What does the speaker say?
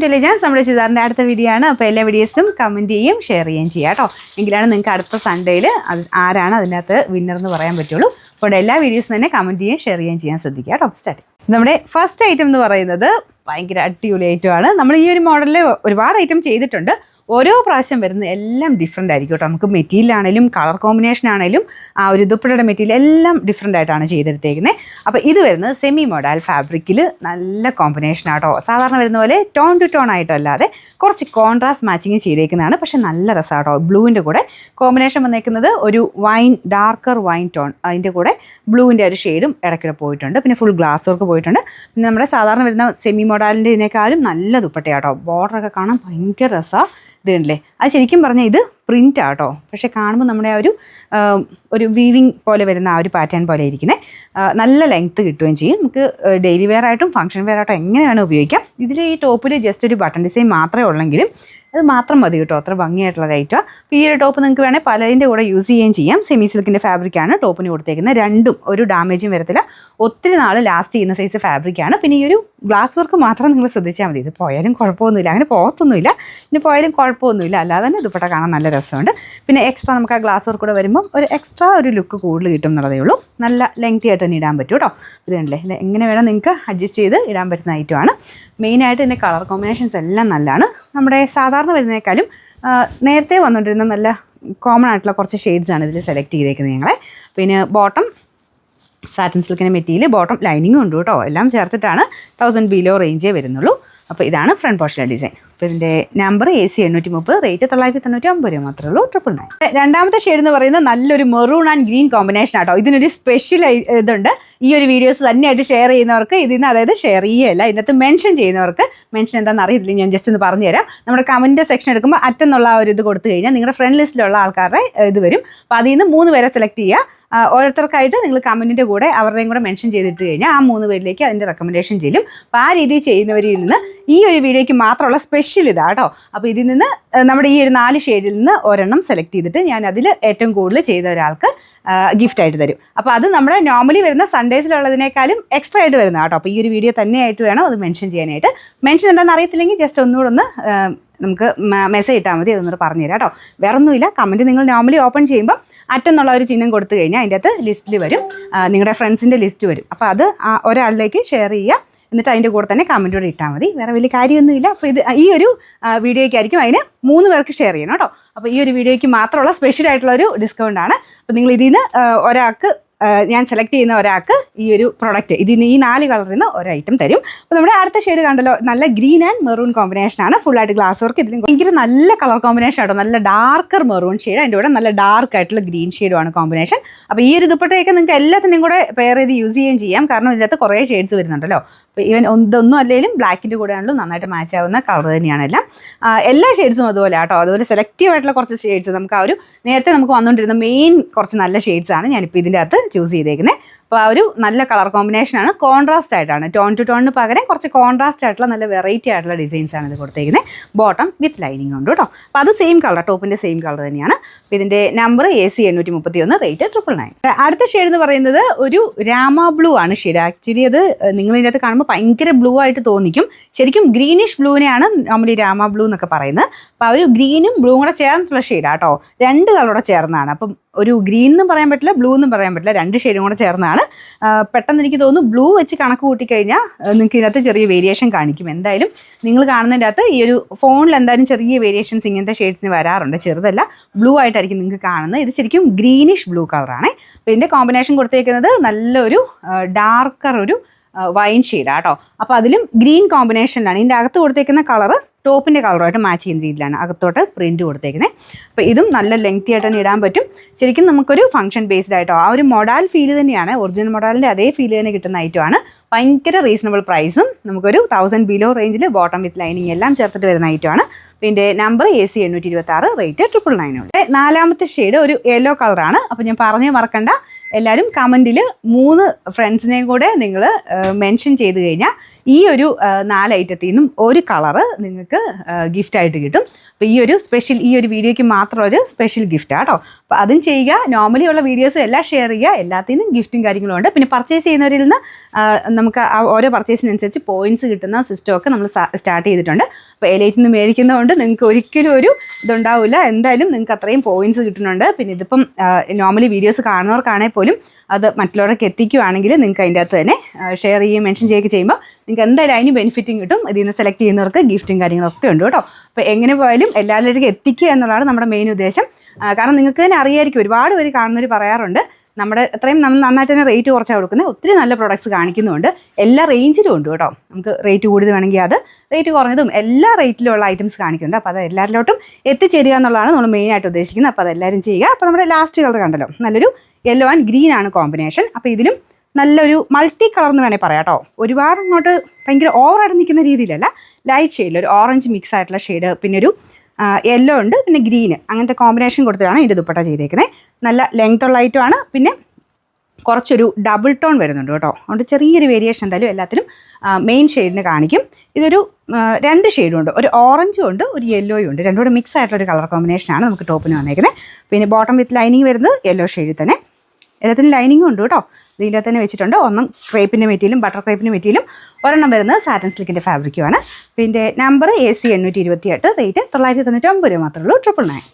To legends. നമ്മുടെ ചുരിദാറിൻ്റെ അടുത്ത വീഡിയോ ആണ്. അപ്പോൾ എല്ലാ വീഡിയോസും കമൻറ്റ് ചെയ്യും, ഷെയർ ചെയ്യുകയും ചെയ്യാം കേട്ടോ. എങ്കിലാണ് നിങ്ങൾക്ക് അടുത്ത സൺഡേയിൽ ആരാണ് അതിനകത്ത് വിന്നർ എന്ന് പറയാൻ പറ്റുള്ളൂ. അപ്പോൾ എല്ലാ വീഡിയോസും തന്നെ കമൻറ്റ് ചെയ്യുകയും ഷെയർ ചെയ്യുകയും ചെയ്യാൻ ശ്രദ്ധിക്കുക കേട്ടോ. സ്റ്റാർട്ട്. നമ്മുടെ ഫസ്റ്റ് ഐറ്റം എന്ന് പറയുന്നത് ഭയങ്കര അടിപൊളി ഐറ്റമാണ്. നമ്മൾ ഈ ഒരു മോഡലിൽ ഒരുപാട് ഐറ്റം ചെയ്തിട്ടുണ്ട്. ഓരോ പ്രാവശ്യം വരുന്ന എല്ലാം ഡിഫറെൻ്റ് ആയിരിക്കും കേട്ടോ. നമുക്ക് മെറ്റീരിയൽ ആണെങ്കിലും കളർ കോമ്പിനേഷൻ ആണെങ്കിലും ആ ഒരു ദുപ്പട്ടയുടെ മെറ്റീരിയൽ എല്ലാം ഡിഫറെൻ്റ് ആയിട്ടാണ് ചെയ്തെടുത്തേക്കുന്നത്. അപ്പോൾ ഇത് വരുന്നത് സെമി മോഡൽ ഫാബ്രിക്കിൽ നല്ല കോമ്പിനേഷൻ ആട്ടോ. സാധാരണ വരുന്ന പോലെ ടോൺ ടു ടോൺ ആയിട്ടല്ലാതെ കുറച്ച് കോൺട്രാസ്റ്റ് മാച്ചിങ് ചെയ്തേക്കുന്നതാണ്. പക്ഷേ നല്ല രസമാട്ടോ. ബ്ലൂവിൻ്റെ കൂടെ കോമ്പിനേഷൻ വന്നേക്കുന്നത് ഒരു ഡാർക്കർ വൈൻ ടോൺ, അതിൻ്റെ കൂടെ ബ്ലൂവിൻ്റെ ഒരു ഷെയ്ഡും ഇടയ്ക്കിടെ പോയിട്ടുണ്ട്. പിന്നെ ഫുൾ ഗ്ലാസ് വർക്ക് പോയിട്ടുണ്ട്. പിന്നെ നമ്മുടെ സാധാരണ വരുന്ന സെമി മോഡലിൻ്റെ ഇതിനേക്കാളും നല്ല ദുപ്പട്ടയാട്ടോ. ബോർഡറൊക്കെ കാണാൻ ഭയങ്കര രസമാണ്. ഇത് കണ്ടില്ലേ, അത് ശരിക്കും പറഞ്ഞാൽ ഇത് പ്രിൻ്റ് ആട്ടോ. പക്ഷേ കാണുമ്പോൾ നമ്മുടെ ആ ഒരു വീവിങ് പോലെ വരുന്ന ആ ഒരു പാറ്റേൺ പോലെ ഇരിക്കുന്നത്. നല്ല ലെങ്ത്ത് കിട്ടുകയും ചെയ്യും. നമുക്ക് ഡെയിലി വെയർ ആയിട്ടും ഫംഗ്ഷൻ വെയർ ആയിട്ടും എങ്ങനെ വേണം ഉപയോഗിക്കാം. ഇതിൽ ഈ ടോപ്പിൽ ജസ്റ്റ് ഒരു ബട്ടൺ ഡിസൈൻ മാത്രമേ ഉള്ളെങ്കിലും അത് മാത്രം മതി കേട്ടോ. അത്ര ഭംഗിയായിട്ടുള്ള ഐറ്റം. അപ്പോൾ ഈ ഒരു ടോപ്പ് നിങ്ങൾക്ക് വേണമെങ്കിൽ പലതിൻ്റെ കൂടെ യൂസ് ചെയ്യുകയും ചെയ്യാം. സെമി സിൽക്കിൻ്റെ ഫാബ്രിക്കാണ് ടോപ്പിന് കൊടുത്തേക്കുന്നത്. രണ്ടും ഒരു ഡാമേജും വരത്തില്ല. ഒത്തിരി നാൾ ലാസ്റ്റ് ചെയ്യുന്ന സൈസ് ഫാബ്രിക്കാണ്. പിന്നെ ഈ ഒരു ഗ്ലാസ് വർക്ക് മാത്രം നിങ്ങൾ ശ്രദ്ധിച്ചാൽ മതി. ഇത് പോയാലും കുഴപ്പമൊന്നുമില്ല, അങ്ങനെ പോകത്തൊന്നുമില്ല. ഇനി പോയാലും കുഴപ്പമൊന്നുമില്ല. അല്ലാതെ തന്നെ ദുപ്പട്ട കാണാൻ നല്ല രസമുണ്ട്. പിന്നെ എക്സ്ട്രാ നമുക്ക് ആ ഗ്ലാസ് വർക്ക് കൂടെ വരുമ്പം ഒരു എക്സ്ട്രാ ഒരു ലുക്ക് കൂടുതൽ കിട്ടും എന്നുള്ളതേ ഉള്ളൂ. നല്ല ലെങ്തി ആയിട്ട് തന്നെ ഇടാൻ പറ്റും കേട്ടോ. ഇത് കണ്ടില്ലേ, ഇത് എങ്ങനെ വേണം നിങ്ങൾക്ക് അഡ്ജസ്റ്റ് ചെയ്ത് ഇടാൻ പറ്റുന്ന ഐറ്റമാണ്. മെയിനായിട്ട് ഇതിൻ്റെ കളർ കോമ്പിനേഷൻസ് എല്ലാം നല്ലതാണ്. നമ്മുടെ സാധാരണ വരുന്നതിനേക്കാളും നേരത്തെ വന്നുകൊണ്ടിരുന്ന നല്ല കോമൺ ആയിട്ടുള്ള കുറച്ച് ഷെയ്ഡ്സാണ് ഇതിൽ സെലക്ട് ചെയ്തേക്കുന്നത് ഞങ്ങളെ. പിന്നെ ബോട്ടം സാറ്റിൻ സിൽക്കിൻ്റെ മെറ്റീരിയൽ, ബോട്ടം ലൈനിങ്ങും ഉണ്ട് കേട്ടോ. എല്ലാം ചേർത്തിട്ടാണ് 1000 ബിലോ റേഞ്ചേ വരുന്നുള്ളൂ. അപ്പോൾ ഇതാണ് ഫ്രണ്ട് പോർഷനിലെ ഡിസൈൻ. അപ്പോൾ ഇതിൻ്റെ നമ്പർ AC 830, റേറ്റ് 999 മാത്രമേ ഉള്ളൂ. 999. രണ്ടാമത്തെ ഷെയ്ഡ് എന്ന് പറയുന്നത് നല്ലൊരു മെറൂൺ ആൻഡ് ഗ്രീൻ കോമ്പിനേഷൻ ആട്ടോ. ഇതിനൊരു സ്പെഷ്യൽ ഇതുണ്ട്. ഈ ഒരു വീഡിയോസ് തന്നെയായിട്ട് ഷെയർ ചെയ്യുന്നവർക്ക് ഇതിന്, അതായത് ഷെയർ ചെയ്യല്ല, ഇതിനകത്ത് മെൻഷൻ ചെയ്യുന്നവർക്ക്, മെൻഷൻ എന്താണെന്ന് അറിയത്തില്ല, ഞാൻ ജസ്റ്റ് ഒന്ന് പറഞ്ഞു തരാം. നമ്മുടെ കമൻറ്റ് സെക്ഷൻ എടുക്കുമ്പോൾ അറ്റെന്നുള്ള ആ ഒരു ഇത് കൊടുത്തു കഴിഞ്ഞാൽ നിങ്ങളുടെ ഫ്രണ്ട് ലിസ്റ്റിലുള്ള ആൾക്കാരുടെ ഇത് വരും. അപ്പോൾ അതിൽ നിന്ന് 3 പേരെ സെലക്ട് ചെയ്യുക. ഓരോരുത്തർക്കായിട്ട് നിങ്ങൾ കമൻറ്റിൻ്റെ കൂടെ അവരുടെയും കൂടെ മെൻഷൻ ചെയ്തിട്ട് കഴിഞ്ഞാൽ ആ 3 പേരിലേക്ക് അതിൻ്റെ റെക്കമെൻഡേഷൻ ചെല്ലും. അപ്പോൾ ആ രീതിയിൽ ചെയ്യുന്നവരിൽ നിന്ന് ഈ ഒരു വീഡിയോയ്ക്ക് മാത്രമുള്ള സ്പെഷ്യൽ ഇതാട്ടോ. അപ്പോൾ ഇതിൽ നിന്ന് നമ്മുടെ ഈ ഒരു 4 ഷെയ്ഡിൽ നിന്ന് ഒരെണ്ണം സെലക്ട് ചെയ്തിട്ട് ഞാൻ അതിൽ ഏറ്റവും കൂടുതൽ ചെയ്ത ഒരാൾക്ക് ഗിഫ്റ്റായിട്ട് തരും. അപ്പോൾ അത് നമ്മുടെ നോർമലി വരുന്ന സൺഡേസിലുള്ളതിനേക്കാളും എക്സ്ട്രാ ആയിട്ട് വരുന്ന കേട്ടോ. അപ്പോൾ ഈ ഒരു വീഡിയോ തന്നെയായിട്ട് വേണം അത് മെൻഷൻ ചെയ്യാനായിട്ട്. മെൻഷൻ എന്താണെന്ന് അറിയത്തില്ലെങ്കിൽ ജസ്റ്റ് ഒന്നുകൂടെ ഒന്ന് നമുക്ക് മെസ്സേജ് ഇട്ടാൽ മതി, അതൊന്നും പറഞ്ഞു തരാം കേട്ടോ. വേറെ ഒന്നുമില്ല. കമൻറ്റ് നിങ്ങൾ നോർമലി ഓപ്പൺ ചെയ്യുമ്പോൾ അറ്റെന്നുള്ള ഒരു ചിഹ്നം കൊടുത്തു കഴിഞ്ഞാൽ അതിൻ്റെ അകത്ത് ലിസ്റ്റിൽ വരും, നിങ്ങളുടെ ഫ്രണ്ട്സിൻ്റെ ലിസ്റ്റ് വരും. അപ്പോൾ അത് ഒരാളിലേക്ക് ഷെയർ ചെയ്യുക. എന്നിട്ട് അതിൻ്റെ കൂടെ തന്നെ കമൻറ്റോടെ ഇട്ടാൽ മതി. വേറെ വലിയ കാര്യമൊന്നുമില്ല. അപ്പോൾ ഇത് ഈ ഒരു വീഡിയോയ്ക്കായിരിക്കും അതിന് 3 പേർക്ക് ഷെയർ ചെയ്യണം കേട്ടോ. അപ്പോൾ ഈ ഒരു വീഡിയോയ്ക്ക് മാത്രമുള്ള സ്പെഷ്യൽ ആയിട്ടുള്ളൊരു ഡിസ്കൗണ്ടാണ്. അപ്പോൾ നിങ്ങൾ ഇതിൽ നിന്ന് ഒരാൾക്ക്, ഞാൻ സെലക്ട് ചെയ്യുന്ന ഒരാൾക്ക് ഈ ഒരു പ്രൊഡക്റ്റ്, ഇതിന് ഈ 4 കളറിൽ നിന്ന് ഒരു ഐറ്റം തരും. അപ്പോൾ നമ്മുടെ അടുത്ത ഷെയ്ഡ് കണ്ടല്ലോ, നല്ല ഗ്രീൻ ആൻഡ് മെറൂൺ കോമ്പിനേഷനാണ്. ഫുള്ളായിട്ട് ഗ്ലാസ് വർക്ക്. ഇതിലും ഭയങ്കര നല്ല കളർ കോമ്പിനേഷൻ ആട്ടോ. നല്ല ഡാർക്കർ മെറൂൺ ഷെയ്ഡ്, അതിൻ്റെ കൂടെ നല്ല ഡാർക്ക് ആയിട്ടുള്ള ഗ്രീൻ ഷെയ്ഡുമാണ് കോമ്പിനേഷൻ. അപ്പോൾ ഈ ഒരു ദുപ്പട്ടയൊക്കെ നിങ്ങൾക്ക് എല്ലാത്തിനും കൂടെ പെയർ ചെയ്ത് യൂസ് ചെയ്യുകയും ചെയ്യാം. കാരണം ഇതിനകത്ത് കുറേ ഷെയ്ഡ്സ് വരുന്നുണ്ടല്ലോ. അപ്പോൾ ഈവൻ ഇതൊന്നും അല്ലെങ്കിലും ബ്ലാക്കിൻ്റെ കൂടെ ആണെങ്കിലും നന്നായിട്ട് മാച്ച് ആവുന്ന കളർ തന്നെയാണ് എല്ലാം. എല്ലാ ഷെയ്ഡ്സും അതുപോലെ ആട്ടോ. അതുപോലെ സെലക്റ്റീവ് ആയിട്ടുള്ള കുറച്ച് ഷെയ്ഡ്സ് നമുക്ക് ആ ഒരു നേരത്തെ നമുക്ക് വന്നുകൊണ്ടിരുന്ന മെയിൻ കുറച്ച് നല്ല ഷെയ്ഡ്സാണ് ഞാനിപ്പോൾ ഇതിൻ്റെ അകത്ത് ചൂസ് ചെയ്തേക്കുന്നത്. അപ്പോൾ ആ ഒരു നല്ല കളർ കോമ്പിനേഷനാണ്. കോൺട്രാസ്റ്റ് ആയിട്ടാണ്, ടോൺ ടു ടോണിന് പകരം കുറച്ച് കോൺട്രാസ്റ്റ് ആയിട്ടുള്ള നല്ല വെറൈറ്റി ആയിട്ടുള്ള ഡിസൈൻസാണ് ഇത് കൊടുത്തേക്കുന്നത്. ബോട്ടം വിത്ത് ലൈനിങ് ഉണ്ട് കേട്ടോ. അപ്പോൾ അത് സെയിം കളർ, ടോപ്പിൻ്റെ സെയിം കളർ തന്നെയാണ്. അപ്പോൾ ഇതിൻ്റെ നമ്പർ AC 831, റേറ്റ് 999. അടുത്ത ഷെയ്ഡ് എന്ന് പറയുന്നത് ഒരു രാമ ബ്ലൂ ആണ് ഷെയ്ഡ്. ആക്ച്വലി അത് നിങ്ങൾ ഇതിൻ്റെ അകത്ത് കാണുമ്പോൾ ഭയങ്കര ബ്ലൂ ആയിട്ട് തോന്നിക്കും. ശരിക്കും ഗ്രീനിഷ് ബ്ലൂവിനെയാണ് നമ്മൾ ഈ രാമ ബ്ലൂ എന്നൊക്കെ പറയുന്നത്. അപ്പോൾ ആ ഒരു ഗ്രീനും ബ്ലൂവും കൂടെ ചേർന്നിട്ടുള്ള ഷെയ്ഡാണ് കേട്ടോ. 2 കളറൂടെ ചേർന്നാണ്. അപ്പം ഒരു ഗ്രീൻ എന്നും പറയാൻ പറ്റില്ല, ബ്ലൂ എന്നും പറയാൻ പറ്റില്ല, 2 ഷെയ്ഡും കൂടെ ചേർന്നാണ്. പെട്ടെന്ന് എനിക്ക് തോന്നുന്നു ബ്ലൂ വെച്ച് കണക്ക് കൂട്ടിക്കഴിഞ്ഞാൽ നിങ്ങൾക്ക് ഇതിനകത്ത് ചെറിയ വേരിയേഷൻ കാണിക്കും. എന്തായാലും നിങ്ങൾ കാണുന്നതിൻ്റെ അകത്ത് ഈ ഒരു ഫോണിൽ എന്തായാലും ചെറിയ വേരിയേഷൻസ് ഇങ്ങനത്തെ ഷെയ്ഡ്സിന് വരാറുണ്ട്. ചെറുതല്ല, ബ്ലൂ ആയിട്ടായിരിക്കും നിങ്ങൾക്ക് കാണുന്നത്. ഇത് ശരിക്കും ഗ്രീനിഷ് ബ്ലൂ കളറാണ്. അപ്പോൾ ഇതിൻ്റെ കോമ്പിനേഷൻ കൊടുത്തേക്കുന്നത് നല്ലൊരു ഡാർക്കർ ഒരു വൈൻ ഷെയ്ഡാണ് കേട്ടോ. അപ്പോൾ അതിലും ഗ്രീൻ കോമ്പിനേഷനിലാണ്. ഇതിൻ്റെ അകത്ത് കൊടുത്തേക്കുന്ന കളറ് ടോപ്പിൻ്റെ കളറുമായിട്ട് മാച്ച് ചെയ്യുന്ന രീതിയിലാണ് അകത്തോട്ട് പ്രിൻറ്റ് കൊടുത്തേക്കുന്നത്. അപ്പോൾ ഇതും നല്ല ലെങ്തി ആയിട്ട് തന്നെ ഇടാൻ പറ്റും. ശരിക്കും നമുക്കൊരു ഫംഗ്ഷൻ ബേസ്ഡ് ആയിട്ടോ ആ ഒരു മൊഡാൽ ഫീൽ തന്നെയാണ്, ഒറിജിനൽ മൊഡാലിൻ്റെ അതേ ഫീൽ തന്നെ കിട്ടുന്ന ഐറ്റമാണ്. ഭയങ്കര റീസണബിൾ പ്രൈസും നമുക്കൊരു 1000 ബിലോ റേഞ്ചിൽ ബോട്ടം വിത്ത് ലൈനിങ് എല്ലാം ചേർത്തിട്ട് വരുന്ന ഐറ്റമാണ്. പിന്നെ നമ്പർ AC 826, റേറ്റ് 999. 4ാമത്തെ ഷെയ്ഡ് ഒരു യെല്ലോ കളറാണ്. അപ്പോൾ ഞാൻ പറഞ്ഞു മറക്കണ്ട, എല്ലാവരും കമൻറ്റിൽ 3 ഫ്രണ്ട്സിനെയും കൂടെ നിങ്ങൾ മെൻഷൻ ചെയ്ത് കഴിഞ്ഞാൽ ഈ ഒരു 4 ഐറ്റത്തിൽ നിന്നും ഒരു കളറ് നിങ്ങൾക്ക് ഗിഫ്റ്റായിട്ട് കിട്ടും. അപ്പോൾ ഈ ഒരു വീഡിയോയ്ക്ക് മാത്രം ഒരു സ്പെഷ്യൽ ഗിഫ്റ്റാണ് കേട്ടോ. അപ്പോൾ അതും ചെയ്യുക. നോർമലി ഉള്ള വീഡിയോസും എല്ലാം ഷെയർ ചെയ്യുക. എല്ലാത്തിനും ഗിഫ്റ്റും കാര്യങ്ങളും ഉണ്ട്. പിന്നെ പർച്ചേസ് ചെയ്യുന്നവരിൽ നിന്ന് നമുക്ക് ഓരോ പർച്ചേസിനനുസരിച്ച് പോയിൻറ്റ്സ് കിട്ടുന്ന സിസ്റ്റമൊക്കെ നമ്മൾ സ്റ്റാർട്ട് ചെയ്തിട്ടുണ്ട്. അപ്പോൾ എലൈറ്റിൽ നിന്ന് മേടിക്കുന്നതുകൊണ്ട് നിങ്ങൾക്ക് ഒരിക്കലും ഒരു ഇതുണ്ടാവില്ല. എന്തായാലും നിങ്ങൾക്ക് അത്രയും പോയിന്റ്സ് കിട്ടുന്നുണ്ട്. പിന്നെ ഇതിപ്പം നോർമലി വീഡിയോസ് കാണുന്നവർക്കാണെങ്കിൽ പോലും അത് മറ്റുള്ളവർക്ക് എത്തിക്കുകയാണെങ്കിൽ നിങ്ങൾക്ക് അതിൻ്റെ അകത്ത് തന്നെ ഷെയർ ചെയ്യുകയും മെൻഷൻ ചെയ്യുകയൊക്കെ ചെയ്യുമ്പോൾ നിങ്ങൾക്ക് എന്തായാലും അതിന് ബെനിഫിറ്റും കിട്ടും. ഇതിൽ നിന്ന് സെലക്ട് ചെയ്യുന്നവർക്ക് ഗിഫ്റ്റും കാര്യങ്ങളൊക്കെ ഉണ്ട് കേട്ടോ. അപ്പോൾ എങ്ങനെ പോയാലും എല്ലാവരിലേക്കും എത്തിക്കുക എന്നുള്ളതാണ് നമ്മുടെ മെയിൻ ഉദ്ദേശം. കാരണം നിങ്ങൾക്ക് തന്നെ അറിയായിരിക്കും, ഒരുപാട് പേര് കാണുന്നവർ പറയാറുണ്ട് നമ്മുടെ അത്രയും നന്നായിട്ട് തന്നെ റേറ്റ് കുറച്ചാണ് കൊടുക്കുന്നത്. ഒത്തിരി നല്ല പ്രോഡക്റ്റ്സ് കാണിക്കുന്നുണ്ട്, എല്ലാ റേഞ്ചിലും ഉണ്ട് കേട്ടോ. നമുക്ക് റേറ്റ് കൂടിയത് വേണമെങ്കിൽ അത്, റേറ്റ് കുറഞ്ഞതും എല്ലാ റേറ്റിലുള്ള ഐറ്റംസ് കാണിക്കുന്നുണ്ട്. അപ്പോൾ അത് എല്ലാവരിലോട്ടും എത്തിച്ചേരുക എന്നുള്ളതാണ് നമ്മൾ മെയിനായിട്ട് ഉദ്ദേശിക്കുന്നത്. അപ്പോൾ അതെല്ലാവരും ചെയ്യുക. അപ്പോൾ നമ്മുടെ ലാസ്റ്റ് കളർ കണ്ടല്ലോ, നല്ലൊരു യെല്ലോ ആൻഡ് ഗ്രീൻ ആണ് കോമ്പിനേഷൻ. അപ്പോൾ ഇതിലും നല്ലൊരു മൾട്ടി കളർ എന്ന് വേണമെങ്കിൽ പറയാം കേട്ടോ. ഒരുപാട് അങ്ങോട്ട് ഭയങ്കര ഓവറായിട്ട് നിൽക്കുന്ന രീതിയിലല്ല, ലൈറ്റ് ഷെയ്ഡിൽ ഒരു ഓറഞ്ച് മിക്സ് ആയിട്ടുള്ള ഷെയ്ഡ്, പിന്നെ ഒരു യെല്ലോ ഉണ്ട്, പിന്നെ ഗ്രീന്, അങ്ങനത്തെ കോമ്പിനേഷൻ കൊടുത്തിട്ടാണ് ഇതിൻ്റെ ദുപ്പട്ട ചെയ്തേക്കുന്നത്. നല്ല ലെങ്ത് ഉള്ള ഐറ്റമാണ്. പിന്നെ കുറച്ചൊരു ഡബിൾ ടോൺ വരുന്നുണ്ട് കേട്ടോ. അതുകൊണ്ട് ചെറിയൊരു വേരിയേഷൻ എന്തായാലും എല്ലാത്തിലും മെയിൻ ഷെയ്ഡിന് കാണിക്കും. ഇതൊരു 2 ഷെയ്ഡും ഉണ്ട്, ഒരു ഓറഞ്ചും ഉണ്ട്, ഒരു യെല്ലോയും ഉണ്ട്. രണ്ടും കൂടെ മിക്സ് ആയിട്ടുള്ളൊരു കളർ കോമ്പിനേഷനാണ് നമുക്ക് ടോപ്പിന് വന്നേക്കുന്നത്. പിന്നെ ബോട്ടം വിത്ത് ലൈനിങ് വരുന്നത് യെല്ലോ ഷെയ്ഡിൽ തന്നെ. എല്ലാത്തിനും ലൈനിങ്ങും ഉണ്ട് കേട്ടോ. ഇതിൻ്റെ തന്നെ വെച്ചിട്ടുണ്ട്. ഒന്നും ക്രേപ്പിൻ്റെ മെറ്റീരിയലും ബട്ടർ ക്രേപ്പിൻ്റെ മെറ്റീരിയലും, ഒരെണ്ണം വരുന്നത് സാറ്റൻ സിൽക്കിൻ്റെ ഫാബ്രിക്കുമാണ്. പിന്നെ നമ്പർ AC 828, റേറ്റ് 999 രൂപ മാത്രമേ ഉള്ളൂ. 999.